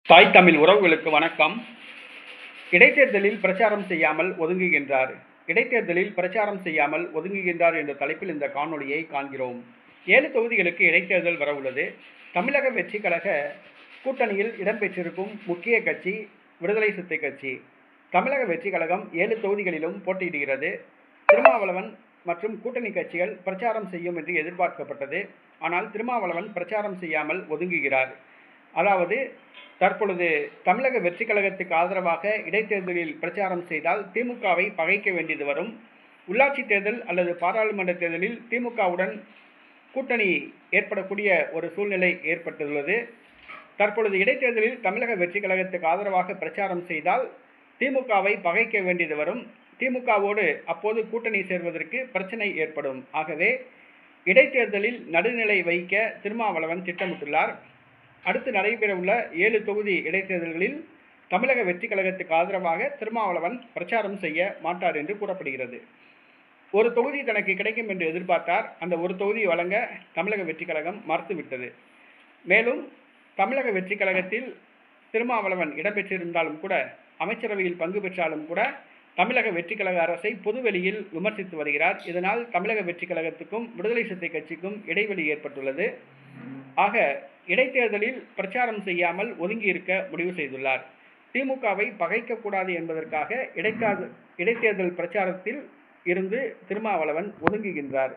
தாய் தமிழ் உறவுகளுக்கு வணக்கம். இடைத்தேர்தலில் பிரச்சாரம் செய்யாமல் ஒதுங்குகின்றார். இடைத்தேர்தலில் பிரச்சாரம் செய்யாமல் ஒதுங்குகின்றார் என்ற தலைப்பில் இந்த காணொளியை காண்கிறோம். 7 தொகுதிகளுக்கு இடைத்தேர்தல் வரவுள்ளது. தமிழக வெற்றி கழக கூட்டணியில் இடம்பெற்றிருக்கும் முக்கிய கட்சி விடுதலை சிறுத்தை கட்சி. தமிழக வெற்றி கழகம் 7 தொகுதிகளிலும் போட்டியிடுகிறது. திருமாவளவன் மற்றும் கூட்டணி கட்சிகள் பிரச்சாரம் செய்யும் என்று எதிர்பார்க்கப்பட்டது. ஆனால் திருமாவளவன் பிரச்சாரம் செய்யாமல் ஒதுங்குகிறார். அதாவது தற்பொழுது தமிழக வெற்றி கழகத்துக்கு ஆதரவாக இடைத்தேர்தலில் பிரச்சாரம் செய்தால் திமுகவை பகைக்க வேண்டியது வரும். உள்ளாட்சி தேர்தல் அல்லது பாராளுமன்ற தேர்தலில் திமுகவுடன் கூட்டணி ஏற்படக்கூடிய ஒரு சூழ்நிலை ஏற்பட்டுள்ளது. தற்பொழுது இடைத்தேர்தலில் தமிழக வெற்றி கழகத்துக்கு ஆதரவாக பிரச்சாரம் செய்தால் திமுகவை பகைக்க வேண்டியது வரும். திமுகவோடு அப்போது கூட்டணி சேர்வதற்கு பிரச்சனை ஏற்படும். ஆகவே இடைத்தேர்தலில் நடுநிலை வைக்க திருமாவளவன் திட்டமிட்டுள்ளார். அடுத்து நடைபெறவுள்ள 7 தொகுதி இடைத்தேர்தல்களில் தமிழக வெற்றி கழகத்துக்கு ஆதரவாக திருமாவளவன் பிரச்சாரம் செய்ய மாட்டார் என்று கூறப்படுகிறது. ஒரு தொகுதி தனக்கு கிடைக்கும் என்று எதிர்பார்த்தார். அந்த ஒரு தொகுதி வழங்க தமிழக வெற்றி கழகம் மறுத்துவிட்டது. மேலும் தமிழக வெற்றி கழகத்தில் திருமாவளவன் இடம்பெற்றிருந்தாலும் கூட, அமைச்சரவையில் பங்கு பெற்றாலும் கூட தமிழக வெற்றி கழக அரசை பொதுவெளியில் விமர்சித்து வருகிறார். இதனால் தமிழக வெற்றி கழகத்துக்கும் விடுதலை சிறுத்தை கட்சிக்கும் இடைவெளி ஏற்பட்டுள்ளது. ஆக இடைத்தேர்தலில் பிரச்சாரம் செய்யாமல் ஒதுங்கி இருக்க முடிவு செய்துள்ளார். திமுகவை பகைக்கக்கூடாது என்பதற்காக இடைத்தேர்தல் பிரச்சாரத்தில் இருந்து திருமாவளவன் ஒதுங்குகின்றார்.